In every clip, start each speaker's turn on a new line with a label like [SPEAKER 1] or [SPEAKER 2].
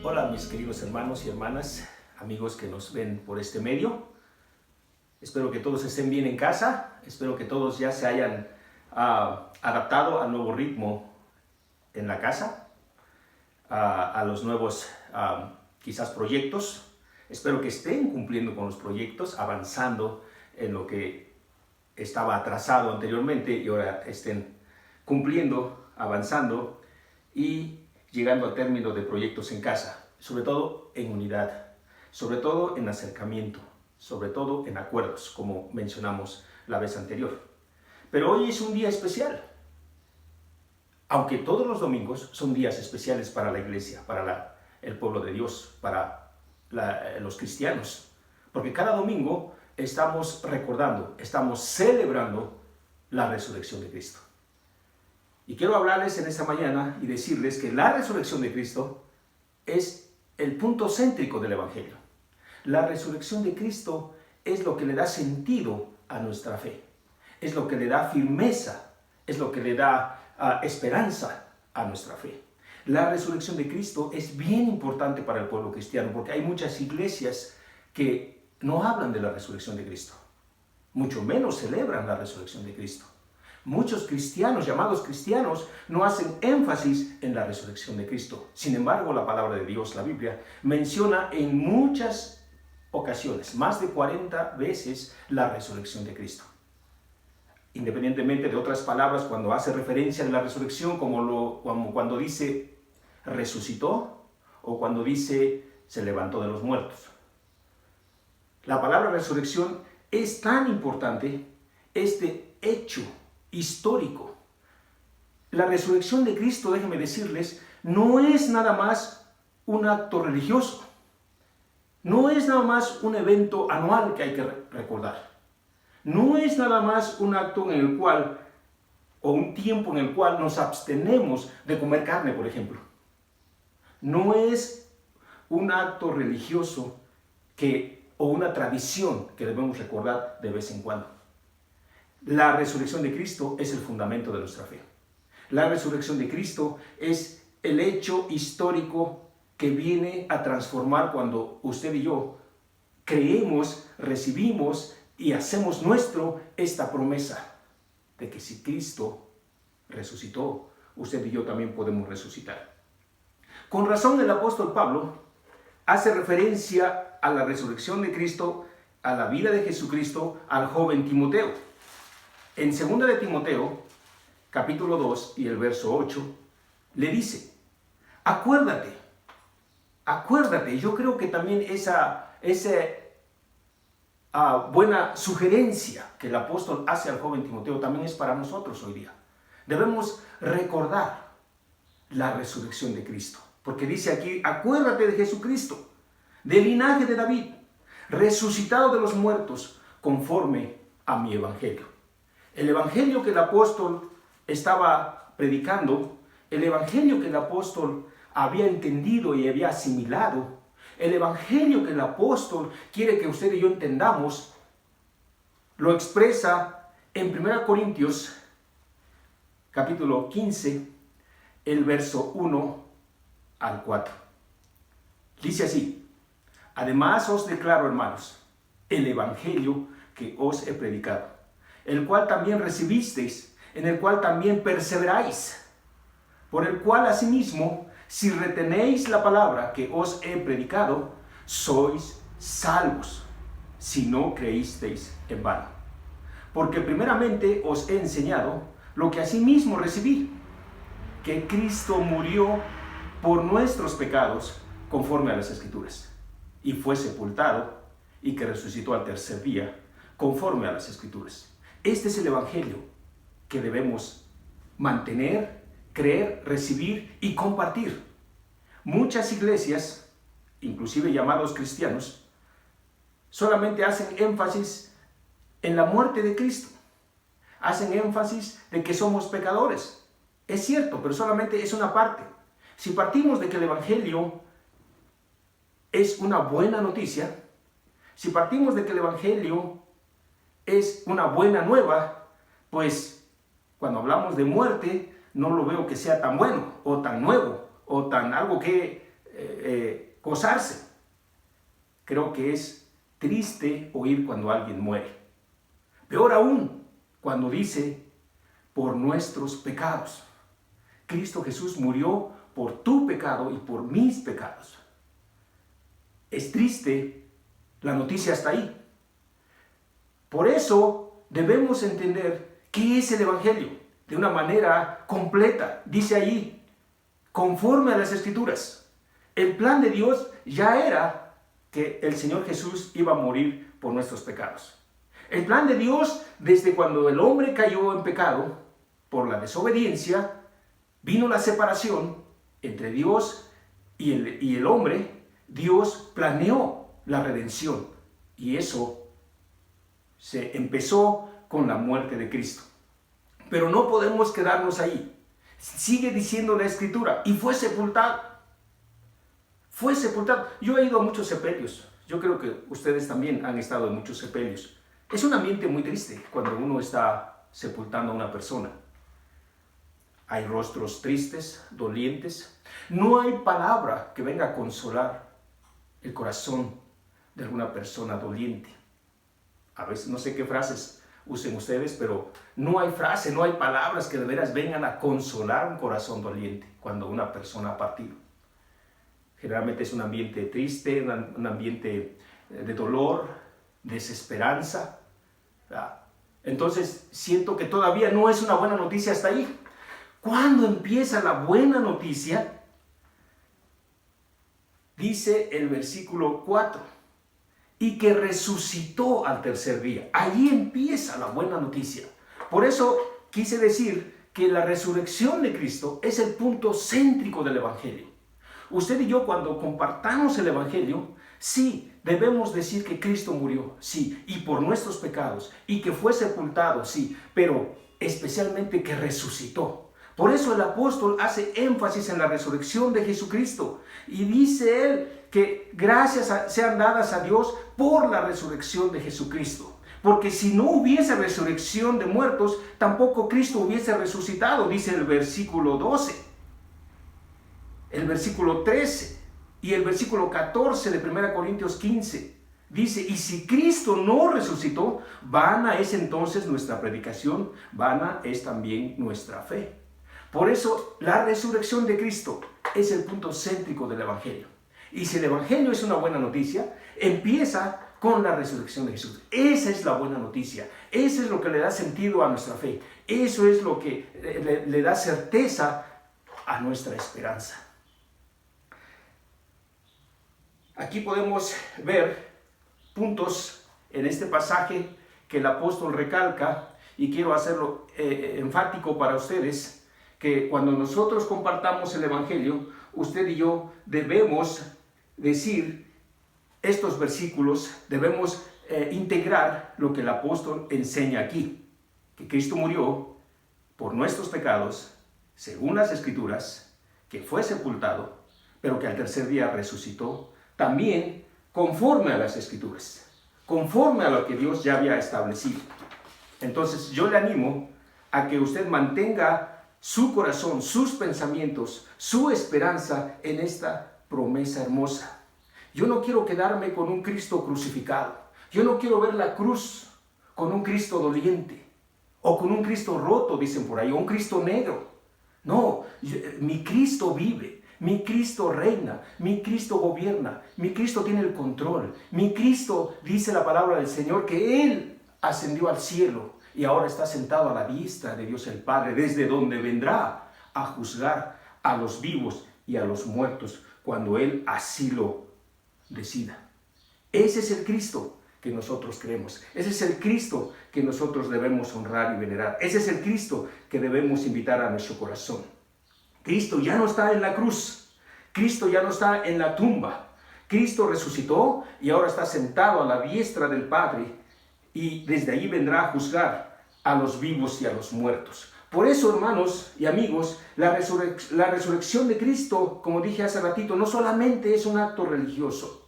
[SPEAKER 1] Hola mis queridos hermanos y hermanas, amigos que nos ven por este medio. Espero que todos estén bien en casa, espero que todos ya se hayan adaptado al nuevo ritmo en la casa, a los nuevos quizás proyectos. Espero que estén cumpliendo con los proyectos, avanzando en lo que estaba atrasado anteriormente y ahora estén cumpliendo, avanzando y llegando al término de proyectos en casa, sobre todo en unidad, sobre todo en acercamiento, sobre todo en acuerdos, como mencionamos la vez anterior. Pero hoy es un día especial, aunque todos los domingos son días especiales para la iglesia, para el pueblo de Dios, para los cristianos, porque cada domingo estamos recordando, estamos celebrando la resurrección de Cristo. Y quiero hablarles en esta mañana y decirles que la resurrección de Cristo es el punto céntrico del Evangelio. La resurrección de Cristo es lo que le da sentido a nuestra fe, es lo que le da firmeza, es lo que le da esperanza a nuestra fe. La resurrección de Cristo es bien importante para el pueblo cristiano porque hay muchas iglesias que no hablan de la resurrección de Cristo, mucho menos celebran la resurrección de Cristo. Muchos cristianos, llamados cristianos, no hacen énfasis en la resurrección de Cristo. Sin embargo, la palabra de Dios, la Biblia, menciona en muchas ocasiones, más de 40 veces, la resurrección de Cristo. Independientemente de otras palabras, cuando hace referencia a la resurrección, como cuando dice resucitó o cuando dice se levantó de los muertos. La palabra resurrección es tan importante, este hecho histórico. La resurrección de Cristo, déjenme decirles, no es nada más un acto religioso. No es nada más un evento anual que hay que recordar. No es nada más un acto en el cual, o un tiempo en el cual nos abstenemos de comer carne, por ejemplo. No es un acto religioso o una tradición que debemos recordar de vez en cuando. La resurrección de Cristo es el fundamento de nuestra fe. La resurrección de Cristo es el hecho histórico que viene a transformar cuando usted y yo creemos, recibimos y hacemos nuestro esta promesa de que si Cristo resucitó, usted y yo también podemos resucitar. Con razón el apóstol Pablo hace referencia a la resurrección de Cristo, a la vida de Jesucristo, al joven Timoteo. En 2 de Timoteo, capítulo 2 y el verso 8, le dice, acuérdate, yo creo que también esa buena sugerencia que el apóstol hace al joven Timoteo también es para nosotros hoy día. Debemos recordar la resurrección de Cristo, porque dice aquí, acuérdate de Jesucristo, del linaje de David, resucitado de los muertos, conforme a mi evangelio. El evangelio que el apóstol estaba predicando, el evangelio que el apóstol había entendido y había asimilado, el evangelio que el apóstol quiere que usted y yo entendamos, lo expresa en 1 Corintios, capítulo 15, el verso 1 al 4. Dice así, además os declaro, hermanos, el evangelio que os he predicado, el cual también recibisteis, en el cual también perseveráis, por el cual asimismo, si retenéis la palabra que os he predicado, sois salvos, si no creísteis en vano. Porque primeramente os he enseñado lo que asimismo recibí, que Cristo murió por nuestros pecados, conforme a las Escrituras, y fue sepultado, y que resucitó al tercer día, conforme a las Escrituras. Este es el evangelio que debemos mantener, creer, recibir y compartir. Muchas iglesias, inclusive llamados cristianos, solamente hacen énfasis en la muerte de Cristo. Hacen énfasis de que somos pecadores. Es cierto, pero solamente es una parte. Si partimos de que el evangelio es una buena noticia, si partimos de que el evangelio es una buena nueva, pues cuando hablamos de muerte no lo veo que sea tan bueno o tan nuevo o tan algo que gozarse. Creo que es triste oír cuando alguien muere. Peor aún, cuando dice, por nuestros pecados. Cristo Jesús murió por tu pecado y por mis pecados. Es triste, la noticia está ahí. Por eso debemos entender qué es el Evangelio de una manera completa. Dice allí, conforme a las Escrituras. El plan de Dios ya era que el Señor Jesús iba a morir por nuestros pecados. El plan de Dios, desde cuando el hombre cayó en pecado, por la desobediencia, vino la separación entre Dios y el hombre. Dios planeó la redención y eso se empezó con la muerte de Cristo. Pero no podemos quedarnos ahí. Sigue diciendo la Escritura, y fue sepultado. Fue sepultado. Yo he ido a muchos sepelios. Yo creo que ustedes también han estado en muchos sepelios. Es un ambiente muy triste cuando uno está sepultando a una persona. Hay rostros tristes, dolientes. No hay palabra que venga a consolar el corazón de alguna persona doliente. A veces no sé qué frases usen ustedes, pero no hay frase, no hay palabras que de veras vengan a consolar un corazón doliente cuando una persona ha partido. Generalmente es un ambiente triste, un ambiente de dolor, desesperanza. Entonces siento que todavía no es una buena noticia hasta ahí. ¿Cuándo empieza la buena noticia? Dice el versículo 4, y que resucitó al tercer día. Ahí empieza la buena noticia. Por eso quise decir que la resurrección de Cristo es el punto céntrico del Evangelio. Usted y yo, cuando compartamos el Evangelio, sí, debemos decir que Cristo murió, sí, y por nuestros pecados, y que fue sepultado, sí, pero especialmente que resucitó. Por eso el apóstol hace énfasis en la resurrección de Jesucristo, y dice él que gracias sean dadas a Dios por la resurrección de Jesucristo. Porque si no hubiese resurrección de muertos, tampoco Cristo hubiese resucitado, dice el versículo 12, el versículo 13 y el versículo 14 de 1 Corintios 15. Dice, y si Cristo no resucitó, vana es entonces nuestra predicación, vana es también nuestra fe. Por eso la resurrección de Cristo es el punto céntrico del Evangelio. Y si el Evangelio es una buena noticia, empieza con la resurrección de Jesús. Esa es la buena noticia. Eso es lo que le da sentido a nuestra fe. Eso es lo que le da certeza a nuestra esperanza. Aquí podemos ver puntos en este pasaje que el apóstol recalca, y quiero hacerlo enfático para ustedes, que cuando nosotros compartamos el Evangelio, usted y yo debemos decir estos versículos, debemos integrar lo que el apóstol enseña aquí, que Cristo murió por nuestros pecados, según las Escrituras, que fue sepultado, pero que al tercer día resucitó, también conforme a las Escrituras, conforme a lo que Dios ya había establecido. Entonces yo le animo a que usted mantenga su corazón, sus pensamientos, su esperanza en esta promesa hermosa. Yo no quiero quedarme con un Cristo crucificado. Yo no quiero ver la cruz con un Cristo doliente o con un Cristo roto, dicen por ahí, o un Cristo negro. No, mi Cristo vive, mi Cristo reina, mi Cristo gobierna, mi Cristo tiene el control. Mi Cristo, dice la palabra del Señor, que Él ascendió al cielo y ahora está sentado a la diestra de Dios el Padre, desde donde vendrá a juzgar a los vivos y a los muertos cuando Él así lo decida. Ese es el Cristo que nosotros creemos. Ese es el Cristo que nosotros debemos honrar y venerar. Ese es el Cristo que debemos invitar a nuestro corazón. Cristo ya no está en la cruz. Cristo ya no está en la tumba. Cristo resucitó y ahora está sentado a la diestra del Padre, y desde ahí vendrá a juzgar a los vivos y a los muertos. Por eso, hermanos y amigos, la resurrección de Cristo, como dije hace ratito, no solamente es un acto religioso.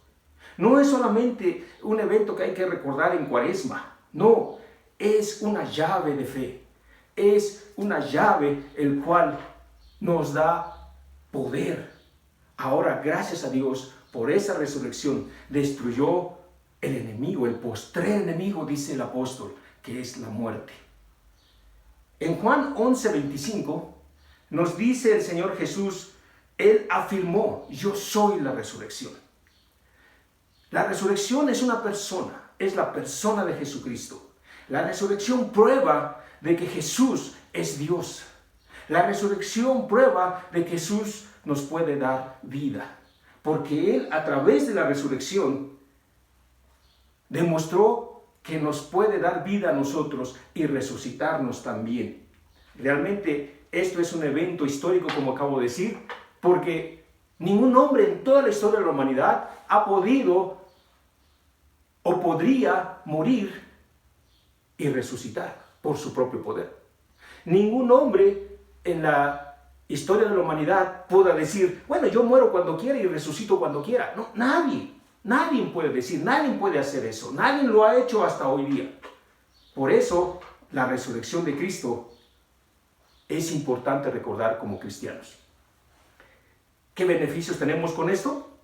[SPEAKER 1] No es solamente un evento que hay que recordar en Cuaresma. No, es una llave de fe. Es una llave el cual nos da poder Ahora, gracias a Dios, por esa resurrección, destruyó el enemigo, el postrer enemigo, dice el apóstol, que es la muerte. En Juan 11:25 nos dice el Señor Jesús, Él afirmó, yo soy la resurrección. La resurrección es una persona, es la persona de Jesucristo. La resurrección prueba de que Jesús es Dios. La resurrección prueba de que Jesús nos puede dar vida. Porque Él, a través de la resurrección, demostró que nos puede dar vida a nosotros y resucitarnos también. Realmente esto es un evento histórico, como acabo de decir, porque ningún hombre en toda la historia de la humanidad ha podido o podría morir y resucitar por su propio poder. Ningún hombre en la historia de la humanidad pueda decir, bueno, yo muero cuando quiera y resucito cuando quiera. No, nadie puede decir, nadie puede hacer eso. Nadie lo ha hecho hasta hoy día. Por eso, la resurrección de Cristo es importante recordar como cristianos. ¿Qué beneficios tenemos con esto?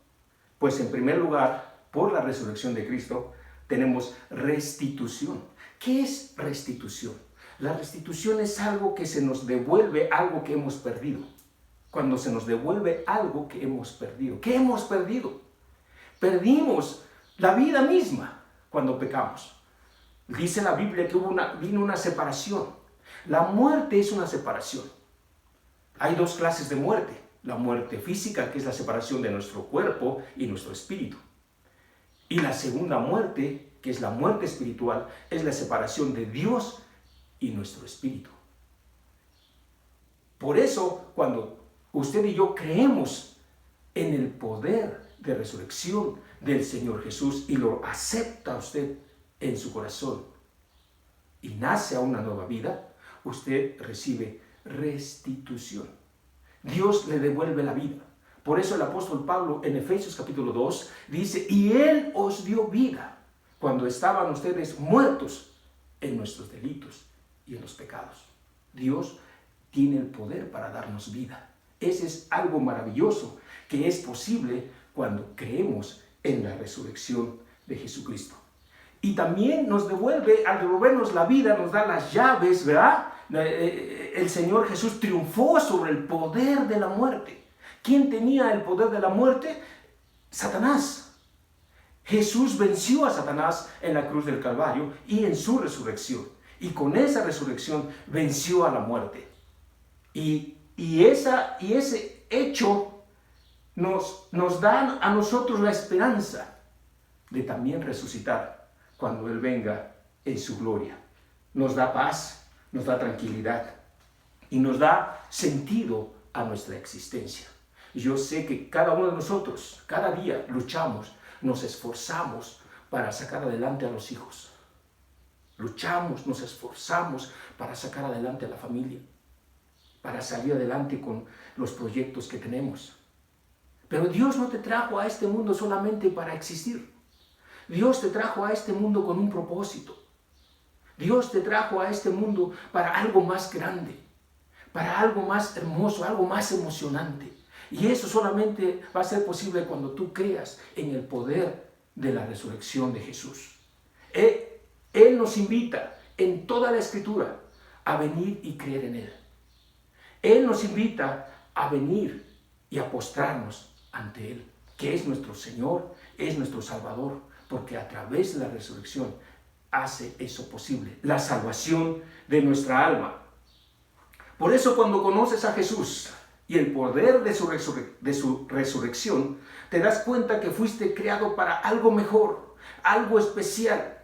[SPEAKER 1] Pues en primer lugar, por la resurrección de Cristo, tenemos restitución. ¿Qué es restitución? La restitución es algo que se nos devuelve, algo que hemos perdido. Cuando se nos devuelve algo que hemos perdido. ¿Qué hemos perdido? Perdimos la vida misma cuando pecamos. Dice la Biblia que vino una separación. La muerte es una separación. Hay dos clases de muerte. La muerte física, que es la separación de nuestro cuerpo y nuestro espíritu. Y la segunda muerte, que es la muerte espiritual, es la separación de Dios y nuestro espíritu. Por eso, cuando usted y yo creemos en el poder de resurrección del Señor Jesús y lo acepta usted en su corazón y nace a una nueva vida, usted recibe restitución. Dios le devuelve la vida. Por eso el apóstol Pablo en Efesios capítulo 2 dice, y Él os dio vida cuando estaban ustedes muertos en nuestros delitos y en los pecados. Dios tiene el poder para darnos vida. Ese es algo maravilloso que es posible cuando creemos en la resurrección de Jesucristo. Y también nos devuelve, al devolvernos la vida, nos da las llaves, ¿verdad? El Señor Jesús triunfó sobre el poder de la muerte. ¿Quién tenía el poder de la muerte? Satanás. Jesús venció a Satanás en la cruz del Calvario y en su resurrección. Y con esa resurrección venció a la muerte. Y ese hecho nos da a nosotros la esperanza de también resucitar cuando Él venga en su gloria. Nos da paz, nos da tranquilidad y nos da sentido a nuestra existencia. Yo sé que cada uno de nosotros, cada día luchamos, nos esforzamos para sacar adelante a los hijos. Luchamos, nos esforzamos para sacar adelante a la familia, para salir adelante con los proyectos que tenemos. Pero Dios no te trajo a este mundo solamente para existir. Dios te trajo a este mundo con un propósito. Dios te trajo a este mundo para algo más grande, para algo más hermoso, algo más emocionante. Y eso solamente va a ser posible cuando tú creas en el poder de la resurrección de Jesús. Él nos invita en toda la Escritura a venir y creer en Él. Él nos invita a venir y a postrarnos ante Él, que es nuestro Señor, es nuestro Salvador, porque a través de la resurrección hace eso posible, la salvación de nuestra alma. Por eso cuando conoces a Jesús y el poder de su resurrección, te das cuenta que fuiste creado para algo mejor, algo especial,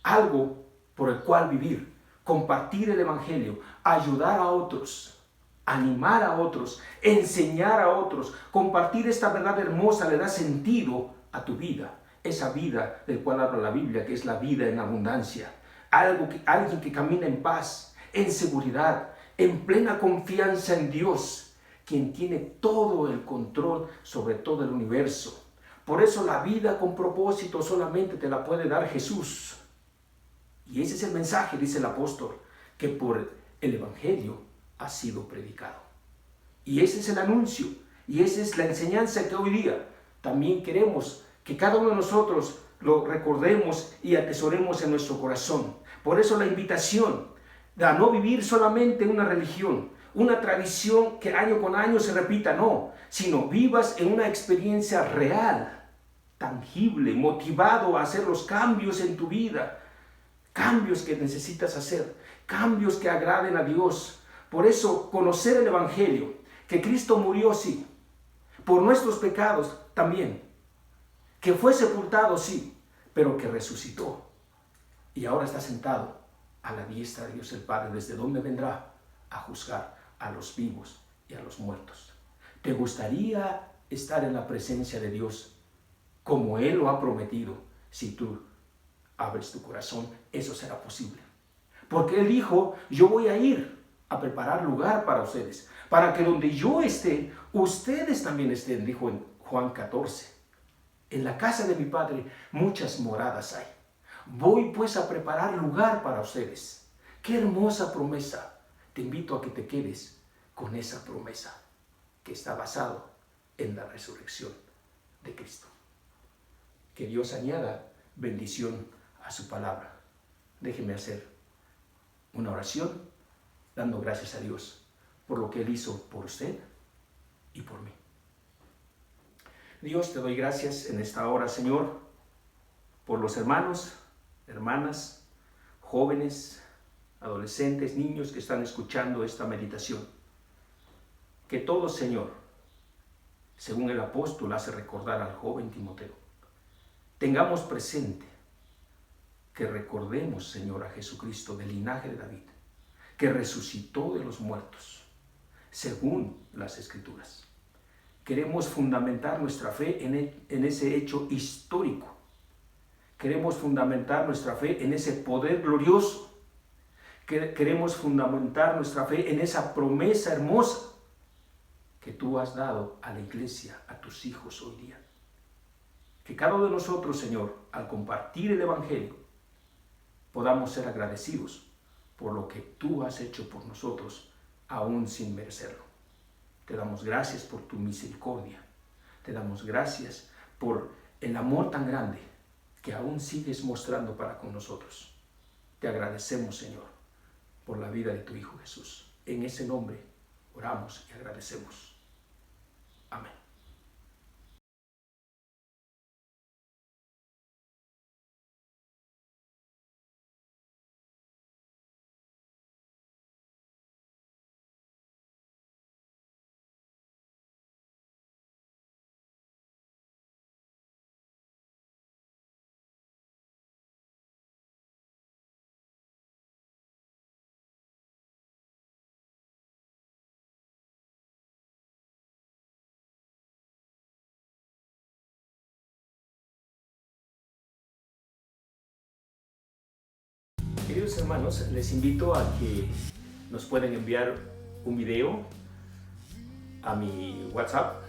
[SPEAKER 1] algo por el cual vivir, compartir el Evangelio, ayudar a otros, animar a otros, enseñar a otros, compartir esta verdad hermosa le da sentido a tu vida, esa vida del cual habla la Biblia, que es la vida en abundancia, alguien que camina en paz, en seguridad, en plena confianza en Dios, quien tiene todo el control sobre todo el universo. Por eso la vida con propósito solamente te la puede dar Jesús. Y ese es el mensaje, dice el apóstol, que por el Evangelio ha sido predicado. Y ese es el anuncio. Y esa es la enseñanza que hoy día también queremos que cada uno de nosotros lo recordemos y atesoremos en nuestro corazón. Por eso la invitación a no vivir solamente una religión, una tradición que año con año se repita, no, sino vivas en una experiencia real, tangible, motivado a hacer los cambios en tu vida, cambios que necesitas hacer, cambios que agraden a Dios. Por eso conocer el Evangelio, que Cristo murió, sí, por nuestros pecados también, que fue sepultado, sí, pero que resucitó y ahora está sentado a la diestra de Dios el Padre, desde donde vendrá a juzgar a los vivos y a los muertos. ¿Te gustaría estar en la presencia de Dios como Él lo ha prometido? Si tú abres tu corazón, eso será posible. Porque Él dijo, yo voy a ir a preparar lugar para ustedes, para que donde yo esté, ustedes también estén, dijo en Juan 14. En la casa de mi Padre muchas moradas hay. Voy pues a preparar lugar para ustedes. ¡Qué hermosa promesa! Te invito a que te quedes con esa promesa que está basado en la resurrección de Cristo. Que Dios añada bendición a su palabra. Déjeme hacer una oración dando gracias a Dios por lo que Él hizo por usted y por mí. Dios, te doy gracias en esta hora, Señor, por los hermanos, hermanas, jóvenes, adolescentes, niños que están escuchando esta meditación. Que todos, Señor, según el apóstol hace recordar al joven Timoteo, tengamos presente que recordemos, Señor, a Jesucristo del linaje de David, que resucitó de los muertos, según las Escrituras. Queremos fundamentar nuestra fe en ese hecho histórico. Queremos fundamentar nuestra fe en ese poder glorioso. Queremos fundamentar nuestra fe en esa promesa hermosa que tú has dado a la iglesia, a tus hijos hoy día. Que cada uno de nosotros, Señor, al compartir el Evangelio, podamos ser agradecidos por lo que tú has hecho por nosotros, aún sin merecerlo. Te damos gracias por tu misericordia. Te damos gracias por el amor tan grande que aún sigues mostrando para con nosotros. Te agradecemos, Señor, por la vida de tu Hijo Jesús. En ese nombre oramos y agradecemos. Amén. Queridos hermanos, les invito a que nos pueden enviar un video a mi WhatsApp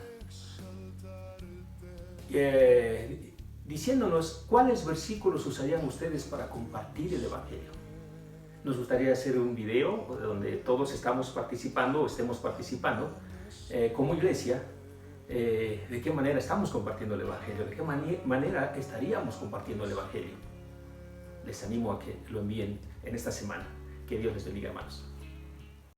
[SPEAKER 1] diciéndonos cuáles versículos usarían ustedes para compartir el Evangelio. Nos gustaría hacer un video donde todos estamos participando o estemos participando como iglesia, de qué manera estamos compartiendo el Evangelio, de qué manera estaríamos compartiendo el Evangelio. Les animo a que lo envíen en esta semana. Que Dios les bendiga, hermanos.